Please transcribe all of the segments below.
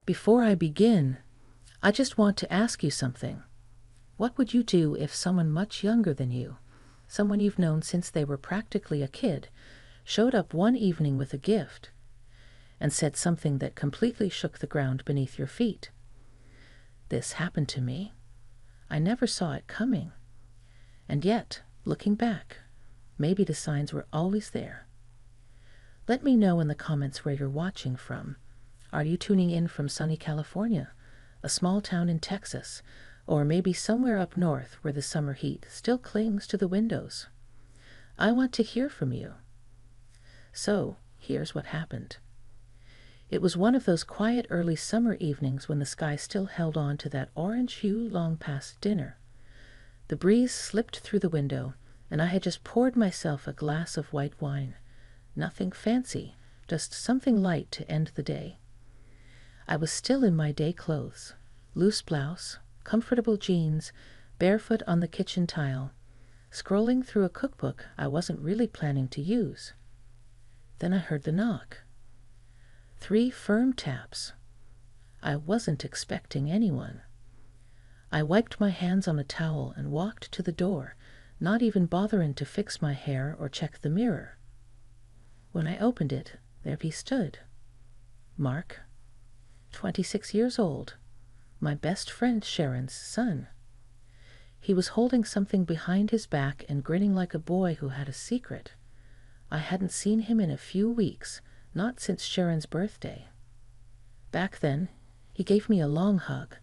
Before I begin, I just want to ask you something. What would you do if someone much younger than you, someone you've known since they were practically a kid, showed up one evening with a gift and said something that completely shook the ground beneath your feet? This happened to me. I never saw it coming. And yet, looking back, maybe the signs were always there. Let me know in the comments where you're watching from. Are you tuning in from sunny California, a small town in Texas, or maybe somewhere up north where the summer heat still clings to the windows? I want to hear from you. So, here's what happened. It was one of those quiet early summer evenings when the sky still held on to that orange hue long past dinner. The breeze slipped through the window, and I had just poured myself a glass of white wine. Nothing fancy, just something light to end the day. I was still in my day clothes, loose blouse, comfortable jeans, barefoot on the kitchen tile, scrolling through a cookbook I wasn't really planning to use. Then I heard the knock. 3 firm taps. I wasn't expecting anyone. I wiped my hands on a towel and walked to the door, not even bothering to fix my hair or check the mirror. When I opened it, there he stood. Mark, 26 years old, my best friend Sharon's son. He was holding something behind his back and grinning like a boy who had a secret. I hadn't seen him in a few weeks, not since Sharon's birthday. Back then, he gave me a long hug,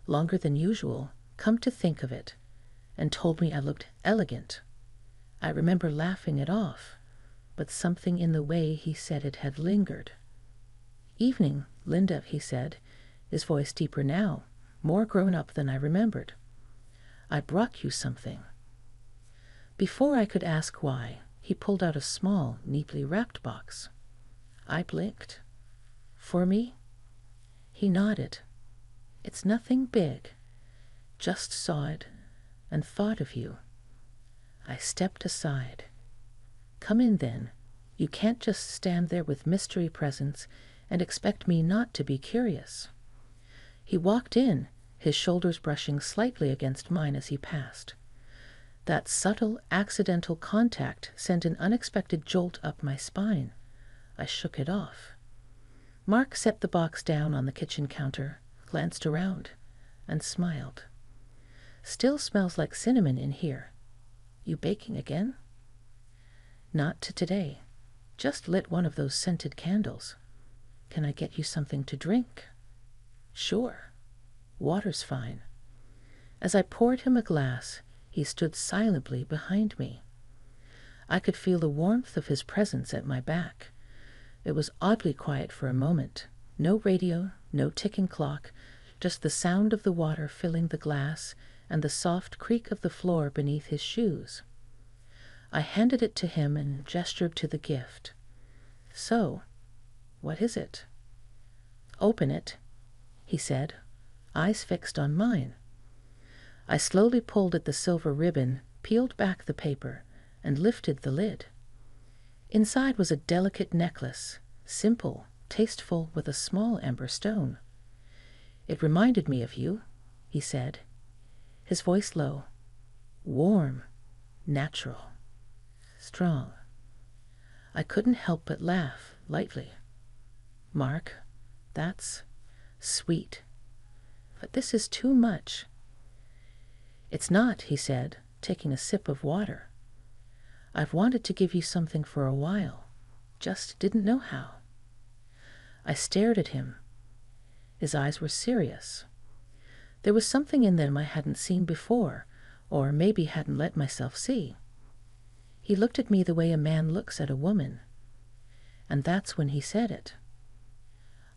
longer than usual, come to think of it, and told me I looked elegant. I remember laughing it off, but something in the way he said it had lingered. "Evening, Linda," he said, his voice deeper now, more grown up than I remembered. "I brought you something." Before I could ask why, he pulled out a small, neatly wrapped box. I blinked. "For me?" He nodded. "It's nothing big. Just saw it and thought of you." I stepped aside. "Come in then. You can't just stand there with mystery presents and expect me not to be curious." He walked in, his shoulders brushing slightly against mine as he passed. That subtle, accidental contact sent an unexpected jolt up my spine. I shook it off. Mark set the box down on the kitchen counter, glanced around, and smiled. "Still smells like cinnamon in here. You baking again?" "Not today. Just lit one of those scented candles. Can I get you something to drink?" "Sure. Water's fine." As I poured him a glass, he stood silently behind me. I could feel the warmth of his presence at my back. It was oddly quiet for a moment. No radio, no ticking clock, just the sound of the water filling the glass and the soft creak of the floor beneath his shoes. I handed it to him and gestured to the gift. "So, what is it?" "Open it," he said, eyes fixed on mine. I slowly pulled at the silver ribbon, peeled back the paper, and lifted the lid. Inside was a delicate necklace, simple, tasteful, with a small amber stone. "It reminded me of you," he said, his voice low, warm, natural, strong. I couldn't help but laugh lightly. "Mark, that's sweet. But this is too much." "It's not," he said, taking a sip of water. "I've wanted to give you something for a while, just didn't know how." I stared at him. His eyes were serious. There was something in them I hadn't seen before, or maybe hadn't let myself see. He looked at me the way a man looks at a woman. And that's when he said it.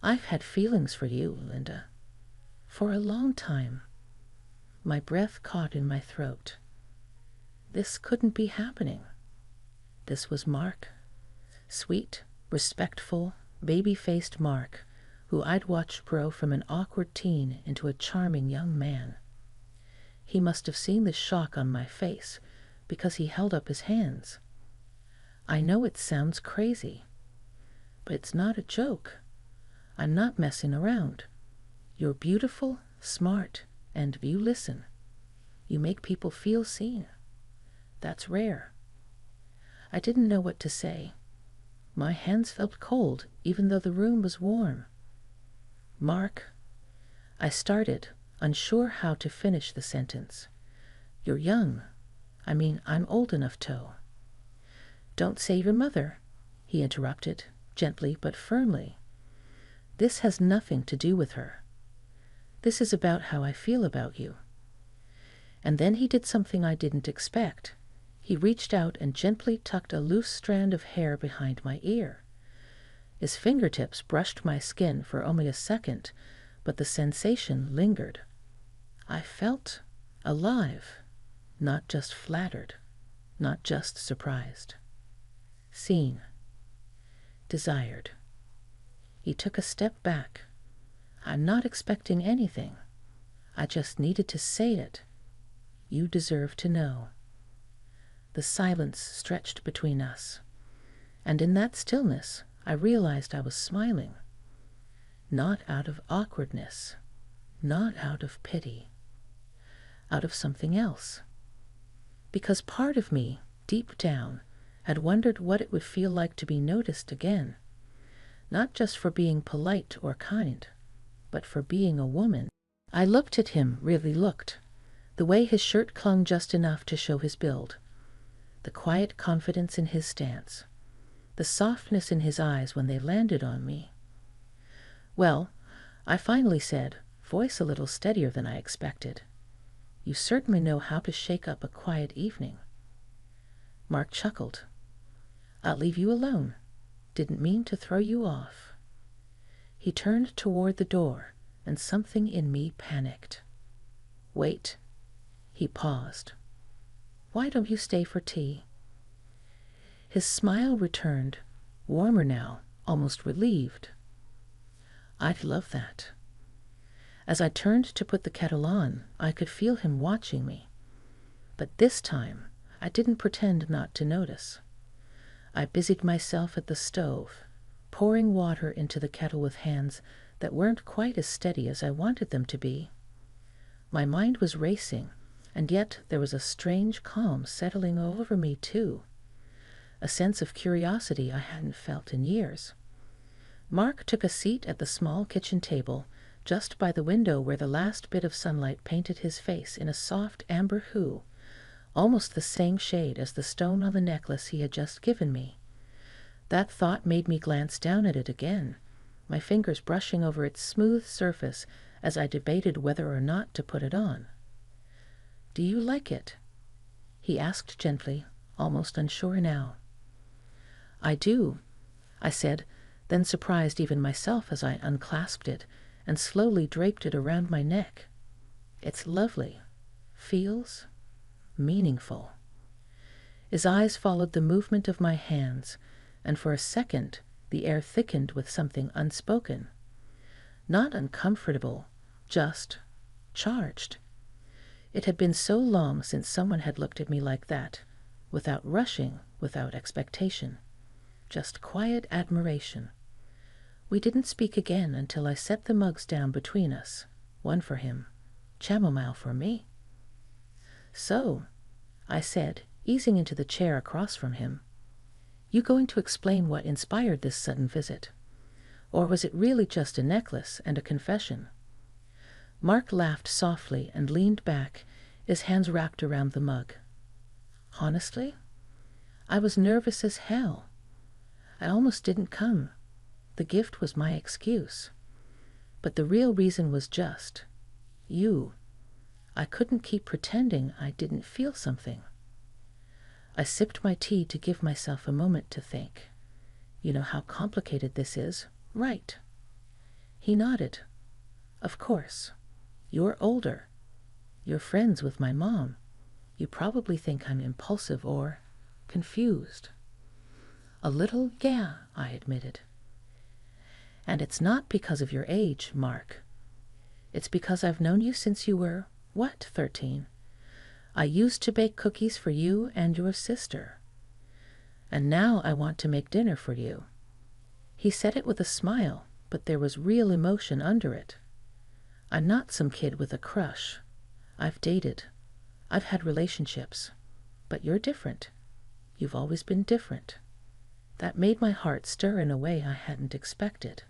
"I've had feelings for you, Linda. For a long time." My breath caught in my throat. This couldn't be happening. This was Mark. Sweet, respectful, baby-faced Mark, who I'd watched grow from an awkward teen into a charming young man. He must have seen the shock on my face, because he held up his hands. "I know it sounds crazy, but it's not a joke. I'm not messing around. You're beautiful, smart, and you listen. You make people feel seen. That's rare." I didn't know what to say. My hands felt cold, even though the room was warm. "Mark," I started, unsure how to finish the sentence. "You're young. I mean, I'm old enough to." "Don't say your mother," he interrupted, gently but firmly. "This has nothing to do with her. This is about how I feel about you." And then he did something I didn't expect. He reached out and gently tucked a loose strand of hair behind my ear. His fingertips brushed my skin for only a second, but the sensation lingered. I felt alive, not just flattered, not just surprised. Seen. Desired. He took a step back. I'm not expecting anything. I just needed to say it. You deserve to know. The silence stretched between us, and in that stillness I realized I was smiling. Not out of awkwardness, not out of pity, out of something else. Because part of me, deep down, had wondered what it would feel like to be noticed again, not just for being polite or kind, but for being a woman. I looked at him, really looked, the way his shirt clung just enough to show his build, the quiet confidence in his stance, the softness in his eyes when they landed on me. "Well," I finally said, voice a little steadier than I expected, "you certainly know how to shake up a quiet evening." Mark chuckled. "I'll leave you alone. Didn't mean to throw you off." He turned toward the door, and something in me panicked. "Wait." He paused. "Why don't you stay for tea?" His smile returned, warmer now, almost relieved. "I'd love that." As I turned to put the kettle on, I could feel him watching me. But this time, I didn't pretend not to notice. I busied myself at the stove, pouring water into the kettle with hands that weren't quite as steady as I wanted them to be. My mind was racing, and yet there was a strange calm settling over me too, a sense of curiosity I hadn't felt in years. Mark took a seat at the small kitchen table, just by the window where the last bit of sunlight painted his face in a soft amber hue, almost the same shade as the stone on the necklace he had just given me. That thought made me glance down at it again, my fingers brushing over its smooth surface as I debated whether or not to put it on. "Do you like it?" he asked gently, almost unsure now. "I do," I said, then surprised even myself as I unclasped it and slowly draped it around my neck. "It's lovely. Feels meaningful." His eyes followed the movement of my hands, and for a second the air thickened with something unspoken. Not uncomfortable, just charged. It had been so long since someone had looked at me like that, without rushing, without expectation. Just quiet admiration. We didn't speak again until I set the mugs down between us, one for him, chamomile for me. "So," I said, easing into the chair across from him, "you going to explain what inspired this sudden visit? Or was it really just a necklace and a confession?" Mark laughed softly and leaned back, his hands wrapped around the mug. "Honestly, I was nervous as hell. I almost didn't come. The gift was my excuse. But the real reason was just you. I couldn't keep pretending I didn't feel something." I sipped my tea to give myself a moment to think. "You know how complicated this is, right?" He nodded. "Of course. You're older. You're friends with my mom. You probably think I'm impulsive or confused." "A little, yeah," I admitted. "And it's not because of your age, Mark. It's because I've known you since you were, 13? I used to bake cookies for you and your sister. And now I want to make dinner for you." He said it with a smile, but there was real emotion under it. I'm not some kid with a crush. I've dated. I've had relationships. But you're different. You've always been different. That made my heart stir in a way I hadn't expected.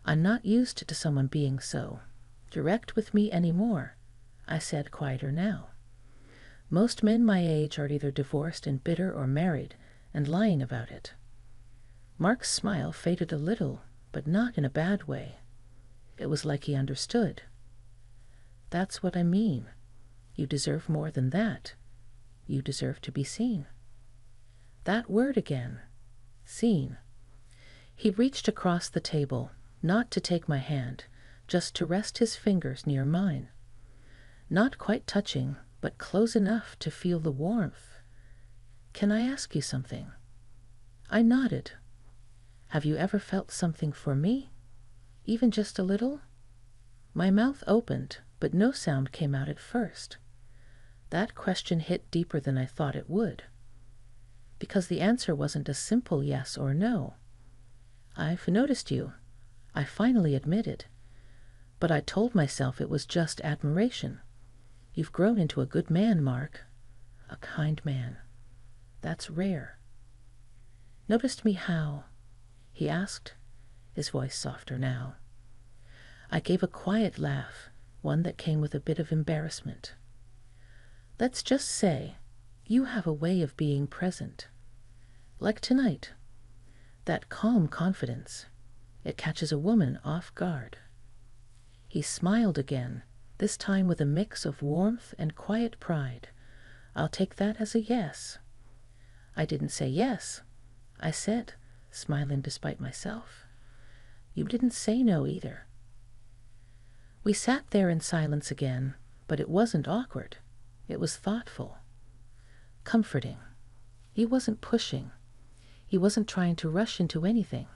I'm not used to someone being so direct with me anymore, I said, quieter now. Most men my age are either divorced and bitter or married and lying about it. Mark's smile faded a little, but not in a bad way. It was like he understood. That's what I mean. You deserve more than that. You deserve to be seen. That word again. Seen. He reached across the table, not to take my hand, just to rest his fingers near mine. Not quite touching, but close enough to feel the warmth. Can I ask you something? I nodded. Have you ever felt something for me? Even just a little? My mouth opened, but no sound came out at first. That question hit deeper than I thought it would. Because the answer wasn't a simple yes or no. I've noticed you, I finally admitted. But I told myself it was just admiration. You've grown into a good man, Mark. A kind man. That's rare. Noticed me how? He asked, his voice softer now. I gave a quiet laugh, one that came with a bit of embarrassment. Let's just say, you have a way of being present. Like tonight. That calm confidence. It catches a woman off guard. He smiled again, this time with a mix of warmth and quiet pride. I'll take that as a yes. I didn't say yes. I said, smiling despite myself. You didn't say no either. We sat there in silence again, but it wasn't awkward. It was thoughtful. Comforting. He wasn't pushing. He wasn't trying to rush into anything.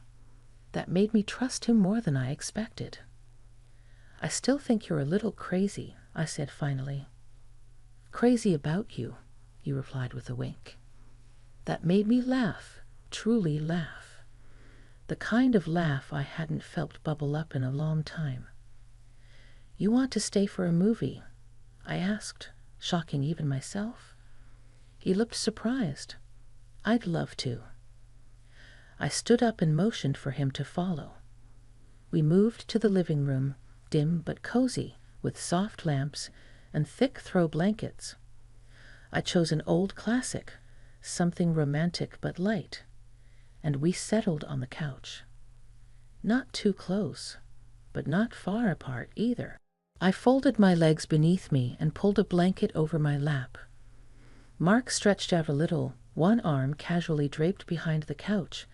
That made me trust him more than I expected. I still think you're a little crazy, I said finally. Crazy about you, he replied with a wink. That made me laugh, truly laugh. The kind of laugh I hadn't felt bubble up in a long time. You want to stay for a movie? I asked, shocking even myself. He looked surprised. I'd love to. I stood up and motioned for him to follow. We moved to the living room, dim but cozy, with soft lamps and thick throw blankets. I chose an old classic, something romantic but light, and we settled on the couch. Not too close, but not far apart either. I folded my legs beneath me and pulled a blanket over my lap. Mark stretched out a little, one arm casually draped behind the couch,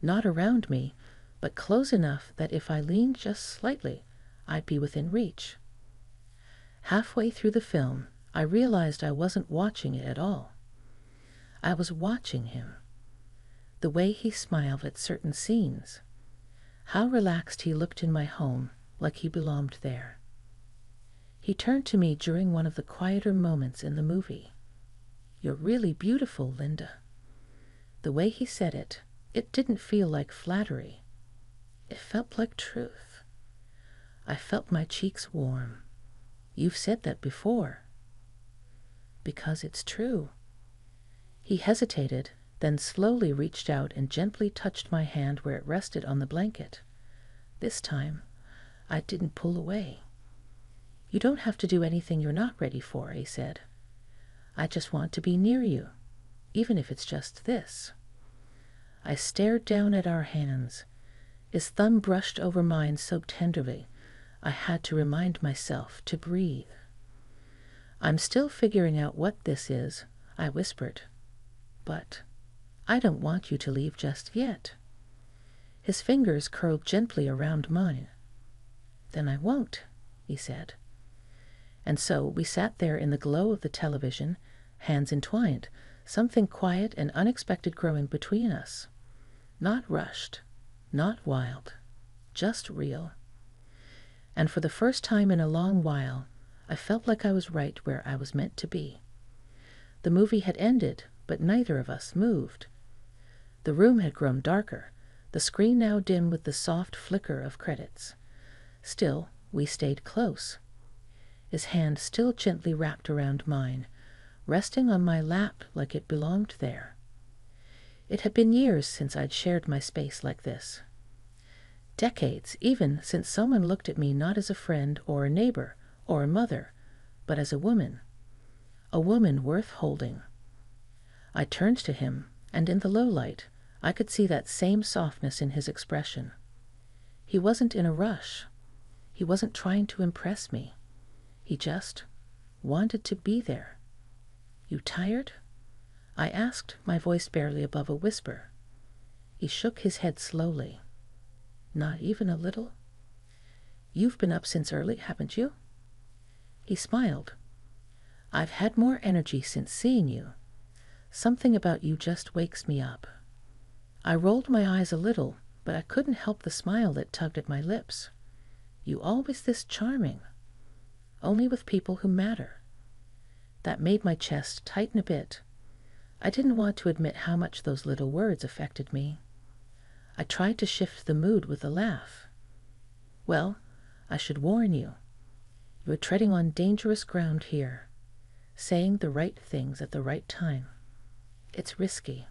not around me, but close enough that if I leaned just slightly, I'd be within reach. Halfway through the film, I realized I wasn't watching it at all. I was watching him. The way he smiled at certain scenes. How relaxed he looked in my home, like he belonged there. He turned to me during one of the quieter moments in the movie. You're really beautiful, Linda. The way he said it, it didn't feel like flattery. It felt like truth. I felt my cheeks warm. You've said that before. Because it's true. He hesitated, then slowly reached out and gently touched my hand where it rested on the blanket. This time, I didn't pull away. You don't have to do anything you're not ready for, he said. I just want to be near you, even if it's just this. I stared down at our hands. His thumb brushed over mine so tenderly, I had to remind myself to breathe. I'm still figuring out what this is, I whispered. But I don't want you to leave just yet. His fingers curled gently around mine. Then I won't, he said. And so we sat there in the glow of the television, hands entwined, something quiet and unexpected growing between us. Not rushed, not wild, just real. And for the first time in a long while, I felt like I was right where I was meant to be. The movie had ended, but neither of us moved. The room had grown darker, the screen now dim with the soft flicker of credits. Still, We stayed close, his hand still gently wrapped around mine, resting on my lap like it belonged there. It had been years since I'd shared my space like this. Decades, even, since someone looked at me not as a friend or a neighbor or a mother, but as a woman worth holding. I turned to him, and in the low light, I could see that same softness in his expression. He wasn't in a rush. He wasn't trying to impress me. He just wanted to be there. "You tired?" I asked, my voice barely above a whisper. He shook his head slowly. "Not even a little?" "You've been up since early, haven't you?" He smiled. "I've had more energy since seeing you. Something about you just wakes me up." I rolled my eyes a little, but I couldn't help the smile that tugged at my lips. "You always this charming." "Only with people who matter." That made my chest tighten a bit. I didn't want to admit how much those little words affected me. I tried to shift the mood with a laugh. "Well, I should warn you. You're treading on dangerous ground here, saying the right things at the right time. It's risky."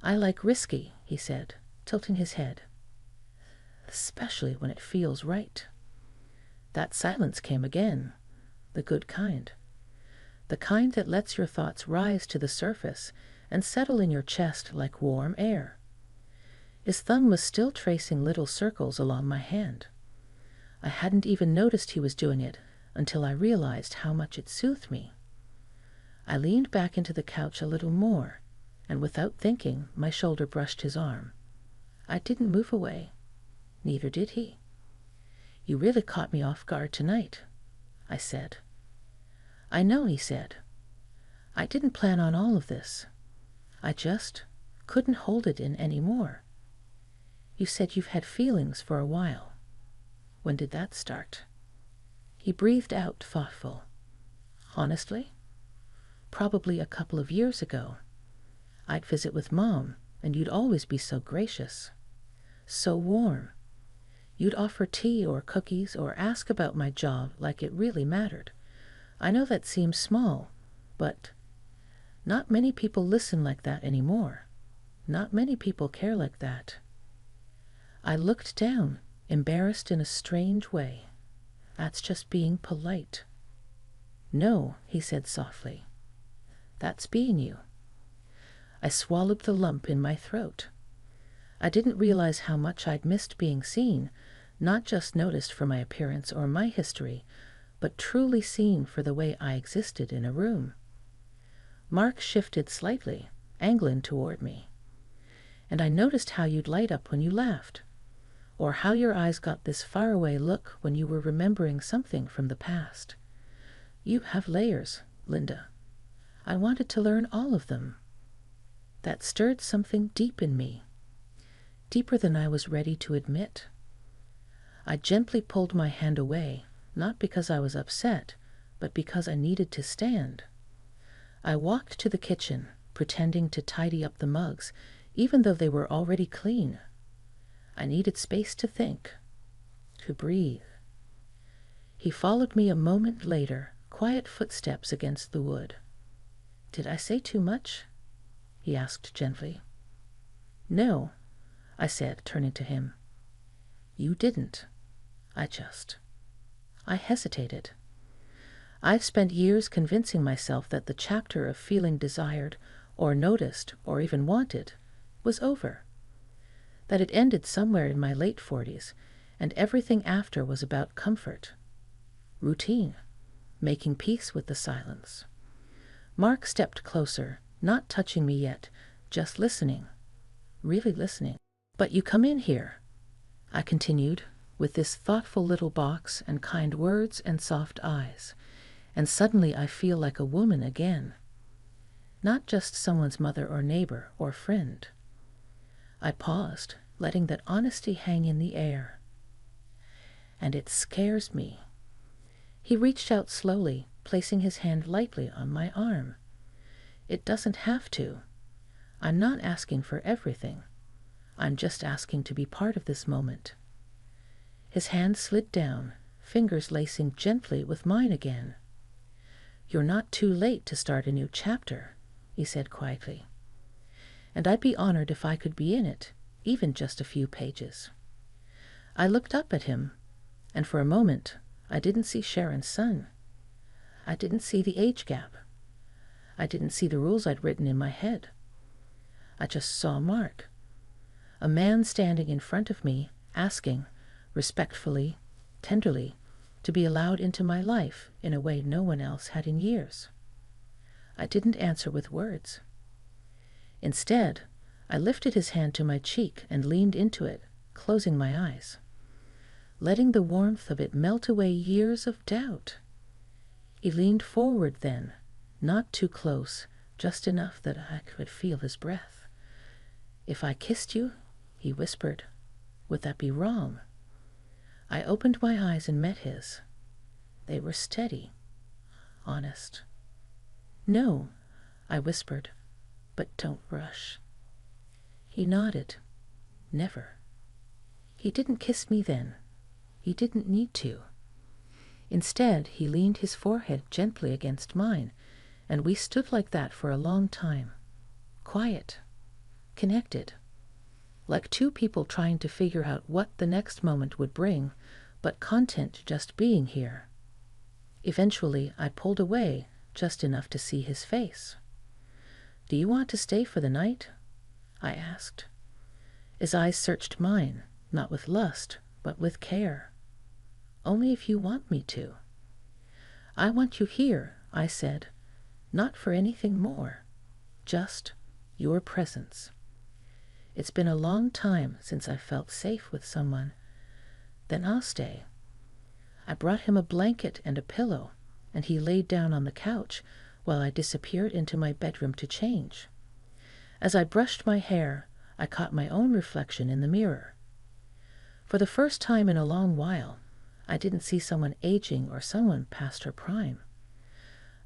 "I like risky," he said, tilting his head. "Especially when it feels right." That silence came again, the good kind. The kind that lets your thoughts rise to the surface and settle in your chest like warm air. His thumb was still tracing little circles along my hand. I hadn't even noticed he was doing it until I realized how much it soothed me. I leaned back into the couch a little more, and without thinking, my shoulder brushed his arm. I didn't move away. Neither did he. "You really caught me off guard tonight," I said. "I know," he said. "I didn't plan on all of this. I just couldn't hold it in any more. You said you've had feelings for a while. When did that start?" He breathed out, thoughtful. "Honestly? Probably a couple of years ago. I'd visit with Mom, and you'd always be so gracious. So warm. You'd offer tea or cookies or ask about my job like it really mattered. I know that seems small, but not many people listen like that anymore. Not many people care like that." I looked down, embarrassed in a strange way. "That's just being polite." "No," he said softly. "That's being you." I swallowed the lump in my throat. I didn't realize how much I'd missed being seen, not just noticed for my appearance or my history, but truly seen for the way I existed in a room. Mark shifted slightly, angling toward me. "And I noticed how you'd light up when you laughed, or how your eyes got this faraway look when you were remembering something from the past. You have layers, Linda. I wanted to learn all of them." That stirred something deep in me, deeper than I was ready to admit. I gently pulled my hand away, not because I was upset, but because I needed to stand. I walked to the kitchen, pretending to tidy up the mugs, even though they were already clean. I needed space to think, to breathe. He followed me a moment later, quiet footsteps against the wood. "Did I say too much?" he asked gently. "No," I said, turning to him. "You didn't. I hesitated. I've spent years convincing myself that the chapter of feeling desired or noticed or even wanted was over, that it ended somewhere in my late 40s, and everything after was about comfort, routine, making peace with the silence. Mark stepped closer, not touching me yet, just listening, really listening. "But you come in here," I continued, "with this thoughtful little box and kind words and soft eyes, and suddenly I feel like a woman again. Not just someone's mother or neighbor or friend." I paused, letting that honesty hang in the air. "And it scares me." He reached out slowly, placing his hand lightly on my arm. "It doesn't have to. I'm not asking for everything. I'm just asking to be part of this moment." His hand slid down, fingers lacing gently with mine again. "You're not too late to start a new chapter," he said quietly. "And I'd be honored if I could be in it, even just a few pages." I looked up at him, and for a moment I didn't see Sharon's son. I didn't see the age gap. I didn't see the rules I'd written in my head. I just saw Mark, a man standing in front of me, asking, respectfully, tenderly, to be allowed into my life in a way no one else had in years. I didn't answer with words. Instead, I lifted his hand to my cheek and leaned into it, closing my eyes, letting the warmth of it melt away years of doubt. He leaned forward then, not too close, just enough that I could feel his breath. "If I kissed you," he whispered, "would that be wrong?" I opened my eyes and met his. They were steady, honest. "No," I whispered, "but don't rush." He nodded. "Never." He didn't kiss me then. He didn't need to. Instead, he leaned his forehead gently against mine, and we stood like that for a long time, quiet, connected, like two people trying to figure out what the next moment would bring, but content just being here. Eventually, I pulled away just enough to see his face. "Do you want to stay for the night?" I asked. His eyes searched mine, not with lust, but with care. "Only if you want me to." "I want you here," I said, "not for anything more, just your presence. It's been a long time since I felt safe with someone. Then I'll stay." I brought him a blanket and a pillow, and he laid down on the couch while I disappeared into my bedroom to change. As I brushed my hair, I caught my own reflection in the mirror. For the first time in a long while, I didn't see someone aging or someone past her prime.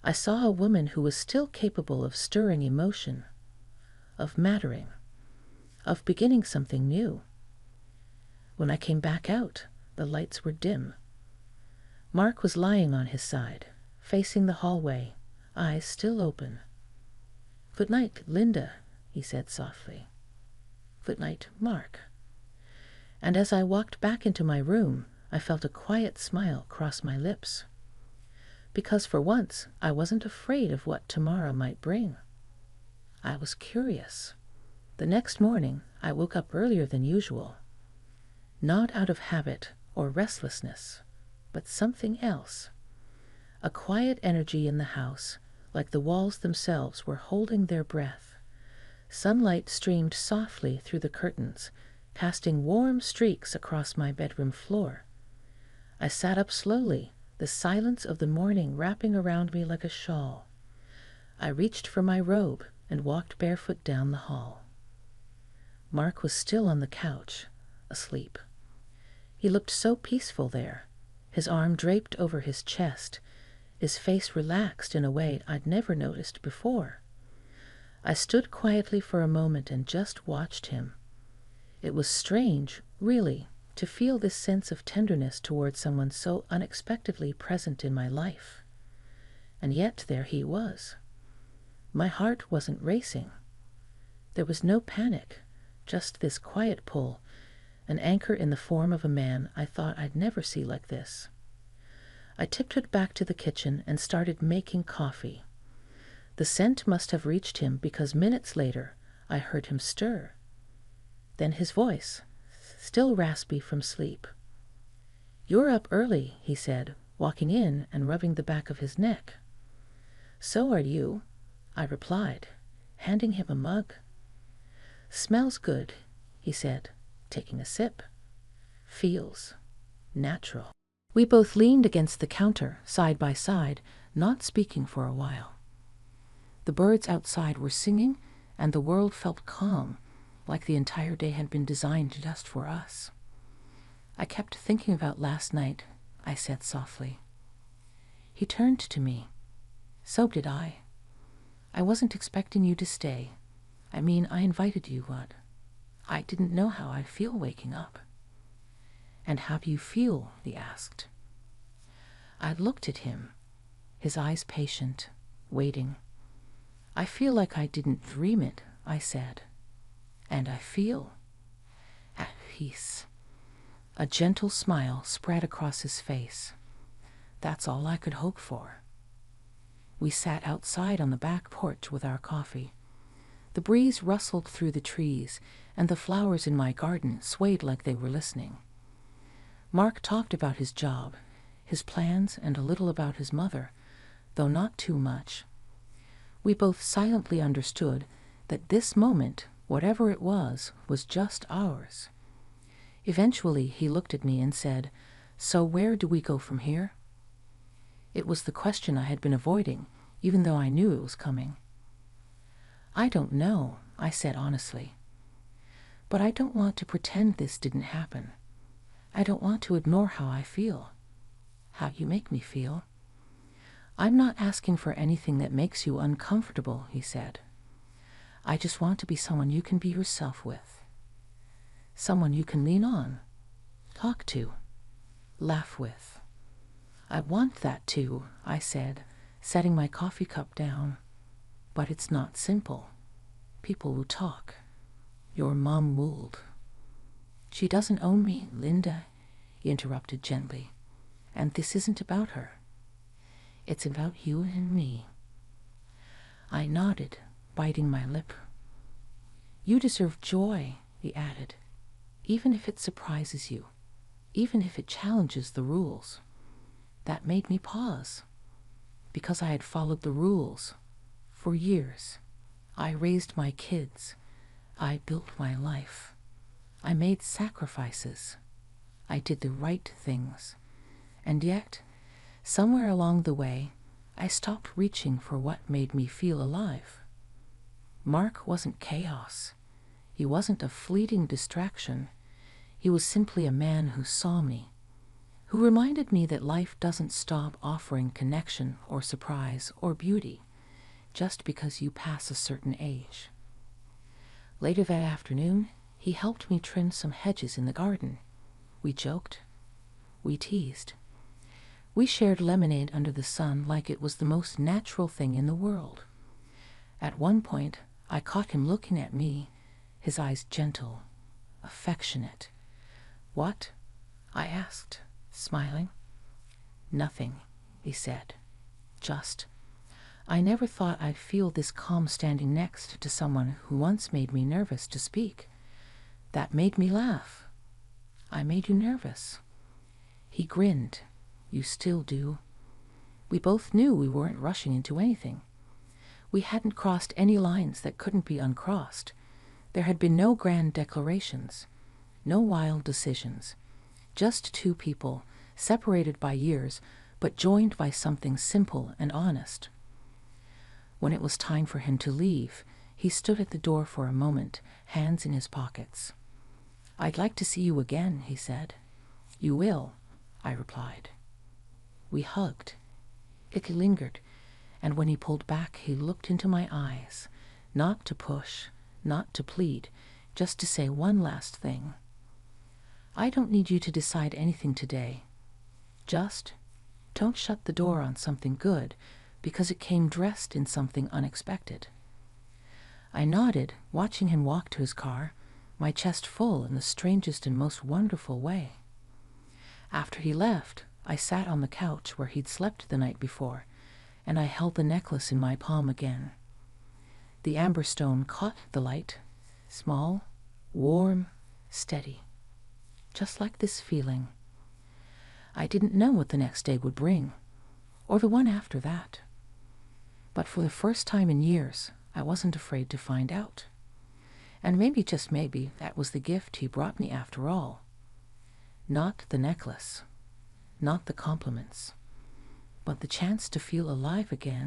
I saw a woman who was still capable of stirring emotion, of mattering, of beginning something new. When I came back out, the lights were dim. Mark was lying on his side, facing the hallway, eyes still open. "Good night, Linda," he said softly. "Good night, Mark." And as I walked back into my room, I felt a quiet smile cross my lips. Because for once, I wasn't afraid of what tomorrow might bring. I was curious. The next morning, I woke up earlier than usual. Not out of habit or restlessness, but something else. A quiet energy in the house, like the walls themselves were holding their breath. Sunlight streamed softly through the curtains, casting warm streaks across my bedroom floor. I sat up slowly, the silence of the morning wrapping around me like a shawl. I reached for my robe and walked barefoot down the hall. Mark was still on the couch, asleep. He looked so peaceful there, his arm draped over his chest, his face relaxed in a way I'd never noticed before. I stood quietly for a moment and just watched him. It was strange, really, to feel this sense of tenderness towards someone so unexpectedly present in my life. And yet there he was. My heart wasn't racing. There was no panic, just this quiet pull, an anchor in the form of a man I thought I'd never see like this. I tiptoed back to the kitchen and started making coffee. The scent must have reached him because minutes later I heard him stir. Then his voice, still raspy from sleep. "You're up early," he said, walking in and rubbing the back of his neck. "So are you," I replied, handing him a mug. "Smells good," he said, taking a sip. "Feels natural." We both leaned against the counter, side by side, not speaking for a while. The birds outside were singing, and the world felt calm, like the entire day had been designed just for us. "I kept thinking about last night," I said softly. He turned to me. "So did I. I wasn't expecting you to stay. I mean, I invited you, but I didn't know how I'd feel waking up." "And how do you feel?" he asked. I looked at him, his eyes patient, waiting. "I feel like I didn't dream it," I said. "And I feel at peace." A gentle smile spread across his face. That's all I could hope for. We sat outside on the back porch with our coffee. The breeze rustled through the trees, and the flowers in my garden swayed like they were listening. Mark talked about his job, his plans, and a little about his mother, though not too much. We both silently understood that this moment, whatever it was just ours. Eventually he looked at me and said, "So where do we go from here?" It was the question I had been avoiding, even though I knew it was coming. "I don't know," I said honestly. "But I don't want to pretend this didn't happen. I don't want to ignore how I feel, how you make me feel." "I'm not asking for anything that makes you uncomfortable," he said. "I just want to be someone you can be yourself with. Someone you can lean on, talk to, laugh with." "I want that too," I said, setting my coffee cup down. "But it's not simple. People will talk. Your mom ruled." "She doesn't own me, Linda," he interrupted gently. "And this isn't about her. It's about you and me." I nodded, biting my lip. "You deserve joy," he added, "even if it surprises you, even if it challenges the rules." That made me pause, because I had followed the rules for years. I raised my kids. I built my life. I made sacrifices. I did the right things. And yet, somewhere along the way, I stopped reaching for what made me feel alive. Mark wasn't chaos. He wasn't a fleeting distraction. He was simply a man who saw me, who reminded me that life doesn't stop offering connection or surprise or beauty just because you pass a certain age. Later that afternoon, he helped me trim some hedges in the garden. We joked. We teased. We shared lemonade under the sun like it was the most natural thing in the world. At one point, I caught him looking at me, his eyes gentle, affectionate. "What?" I asked, smiling. "Nothing," he said. "Just, I never thought I'd feel this calm standing next to someone who once made me nervous to speak. That made me laugh. I made you nervous." He grinned. "You still do." We both knew we weren't rushing into anything. We hadn't crossed any lines that couldn't be uncrossed. There had been no grand declarations, no wild decisions. Just two people, separated by years, but joined by something simple and honest. When it was time for him to leave, he stood at the door for a moment, hands in his pockets. "I'd like to see you again," he said. "You will," I replied. We hugged. It lingered, and when he pulled back, he looked into my eyes, not to push, not to plead, just to say one last thing. "I don't need you to decide anything today. Just don't shut the door on something good because it came dressed in something unexpected." I nodded, watching him walk to his car, my chest full in the strangest and most wonderful way. After he left, I sat on the couch where he'd slept the night before, and I held the necklace in my palm again. The amber stone caught the light, small, warm, steady, just like this feeling. I didn't know what the next day would bring, or the one after that. But for the first time in years, I wasn't afraid to find out. And maybe, just maybe, that was the gift he brought me after all. Not the necklace, not the compliments, but the chance to feel alive again